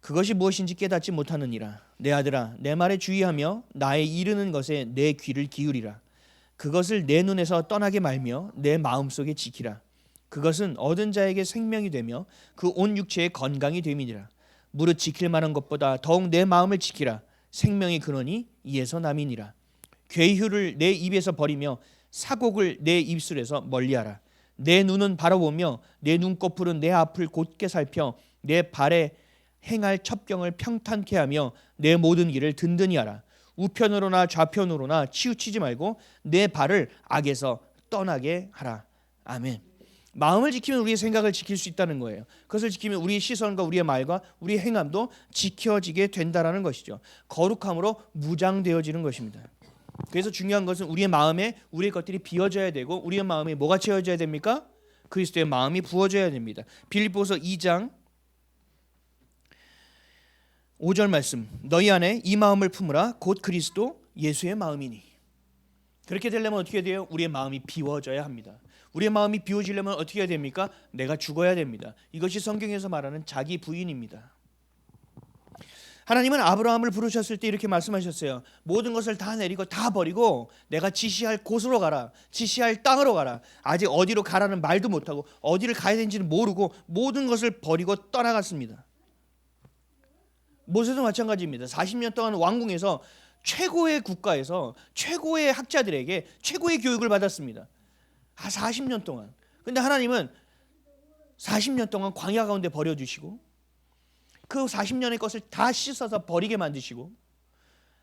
그것이 무엇인지 깨닫지 못하느니라. 내 아들아 내 말에 주의하며 나의 이르는 것에 내 귀를 기울이라. 그것을 내 눈에서 떠나게 말며 내 마음속에 지키라. 그것은 얻은 자에게 생명이 되며 그 온 육체의 건강이 됨이니라. 무릇 지킬 만한 것보다 더욱 내 마음을 지키라. 생명의 근원이 이에서 남이니라. 괴휴를 내 입에서 버리며 사곡을 내 입술에서 멀리하라. 내 눈은 바라보며 내 눈꺼풀은 내 앞을 곧게 살펴 내 발에 행할 첩경을 평탄케 하며 내 모든 길을 든든히 하라. 우편으로나 좌편으로나 치우치지 말고 내 발을 악에서 떠나게 하라. 아멘. 마음을 지키면 우리의 생각을 지킬 수 있다는 거예요. 그것을 지키면 우리의 시선과 우리의 말과 우리의 행함도 지켜지게 된다라는 것이죠. 거룩함으로 무장되어지는 것입니다. 그래서 중요한 것은 우리의 마음에 우리의 것들이 비워져야 되고 우리의 마음에 뭐가 채워져야 됩니까? 그리스도의 마음이 부어져야 됩니다. 빌립보서 2장 5절 말씀 너희 안에 이 마음을 품으라 곧 그리스도 예수의 마음이니. 그렇게 되려면 어떻게 돼요? 우리의 마음이 비워져야 합니다. 우리의 마음이 비워지려면 어떻게 해야 됩니까? 내가 죽어야 됩니다. 이것이 성경에서 말하는 자기 부인입니다. 하나님은 아브라함을 부르셨을 때 이렇게 말씀하셨어요. 모든 것을 다 내리고 다 버리고 내가 지시할 곳으로 가라. 지시할 땅으로 가라. 아직 어디로 가라는 말도 못하고 어디를 가야 되는지는 모르고 모든 것을 버리고 떠나갔습니다. 모세도 마찬가지입니다. 40년 동안 왕궁에서 최고의 국가에서 최고의 학자들에게 최고의 교육을 받았습니다. 40년 동안. 근데 하나님은 40년 동안 광야 가운데 버려주시고 그 40년의 것을 다 씻어서 버리게 만드시고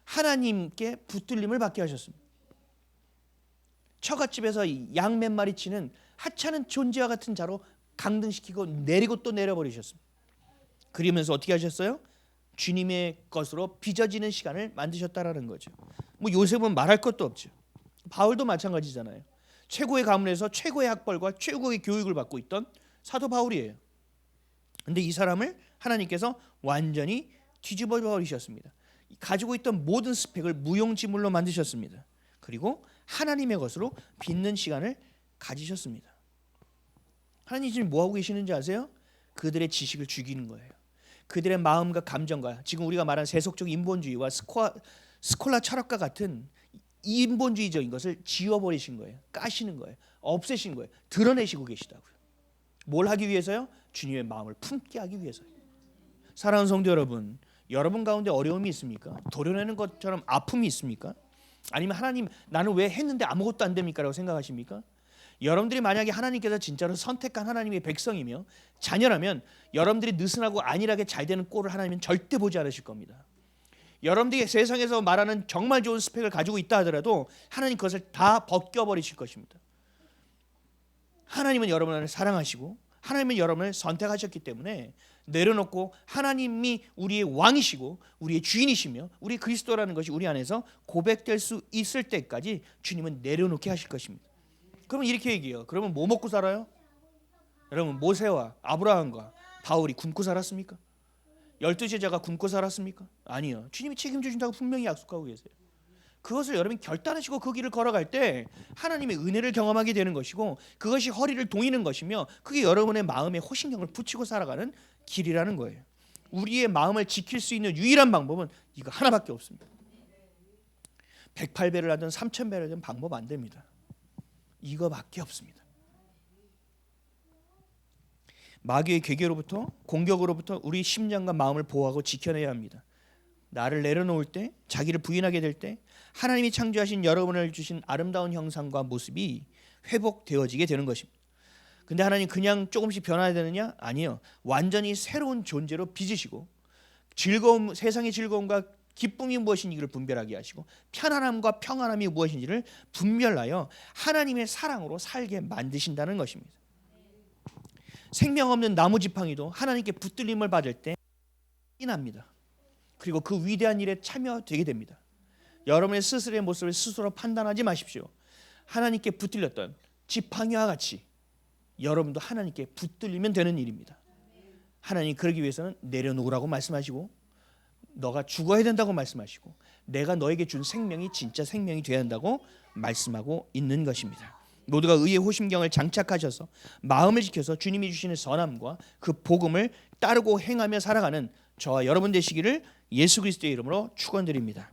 하나님께 붙들림을 받게 하셨습니다. 처갓집에서 양 몇 마리 치는 하찮은 존재와 같은 자로 강등시키고 내리고 또 내려버리셨습니다. 그러면서 어떻게 하셨어요? 주님의 것으로 빚어지는 시간을 만드셨다라는 거죠. 뭐 요셉은 말할 것도 없죠. 바울도 마찬가지잖아요. 최고의 가문에서 최고의 학벌과 최고의 교육을 받고 있던 사도 바울이에요. 근데 이 사람을 하나님께서 완전히 뒤집어 버리셨습니다. 가지고 있던 모든 스펙을 무용지물로 만드셨습니다. 그리고 하나님의 것으로 빚는 시간을 가지셨습니다. 하나님 지금 뭐 하고 계시는지 아세요? 그들의 지식을 죽이는 거예요. 그들의 마음과 감정과 지금 우리가 말하는 세속적 인본주의와 스콜라 철학과 같은 인본주의적인 것을 지워버리신 거예요. 까시는 거예요. 없애신 거예요. 드러내시고 계시다고요. 뭘 하기 위해서요? 주님의 마음을 품게 하기 위해서요. 사랑하는 성도 여러분, 여러분 가운데 어려움이 있습니까? 도려내는 것처럼 아픔이 있습니까? 아니면 하나님 나는 왜 했는데 아무것도 안 됩니까? 라고 생각하십니까? 여러분들이 만약에 하나님께서 진짜로 선택한 하나님의 백성이며 자녀라면 여러분들이 느슨하고 안일하게 잘 되는 꼴을 하나님은 절대 보지 않으실 겁니다. 여러분들이 세상에서 말하는 정말 좋은 스펙을 가지고 있다 하더라도 하나님 그것을 다 벗겨버리실 것입니다. 하나님은 여러분을 사랑하시고 하나님은 여러분을 선택하셨기 때문에 내려놓고 하나님이 우리의 왕이시고 우리의 주인이시며 우리 그리스도라는 것이 우리 안에서 고백될 수 있을 때까지 주님은 내려놓게 하실 것입니다. 그러면 이렇게 얘기해요. 그러면 뭐 먹고 살아요? 여러분 모세와 아브라함과 바울이 굶고 살았습니까? 12제자가 굶고 살았습니까? 아니요. 주님이 책임져 준다고 분명히 약속하고 계세요. 그것을 여러분이 결단하시고 그 길을 걸어갈 때 하나님의 은혜를 경험하게 되는 것이고 그것이 허리를 동이는 것이며 그게 여러분의 마음에 호신경을 붙이고 살아가는 길이라는 거예요. 우리의 마음을 지킬 수 있는 유일한 방법은 이거 하나밖에 없습니다. 108배를 하든 3000배를 하든 방법 안 됩니다. 이거밖에 없습니다. 마귀의 괴계로부터 공격으로부터 우리 심장과 마음을 보호하고 지켜내야 합니다. 나를 내려놓을 때, 자기를 부인하게 될 때 하나님이 창조하신 여러분을 주신 아름다운 형상과 모습이 회복되어지게 되는 것입니다. 근데 하나님 그냥 조금씩 변화해야 되느냐? 아니요. 완전히 새로운 존재로 빚으시고 즐거움, 세상의 즐거움과 기쁨이 무엇인지를 분별하게 하시고 편안함과 평안함이 무엇인지를 분별하여 하나님의 사랑으로 살게 만드신다는 것입니다. 생명 없는 나무 지팡이도 하나님께 붙들림을 받을 때 납니다. 그리고 그 위대한 일에 참여되게 됩니다. 여러분의 스스로의 모습을 스스로 판단하지 마십시오. 하나님께 붙들렸던 지팡이와 같이 여러분도 하나님께 붙들리면 되는 일입니다. 하나님 그러기 위해서는 내려놓으라고 말씀하시고 너가 죽어야 된다고 말씀하시고 내가 너에게 준 생명이 진짜 생명이 되어야 한다고 말씀하고 있는 것입니다. 모두가 의의 호심경을 장착하셔서 마음을 지켜서 주님이 주시는 선함과 그 복음을 따르고 행하며 살아가는 저와 여러분 되시기를 예수 그리스도의 이름으로 축원드립니다.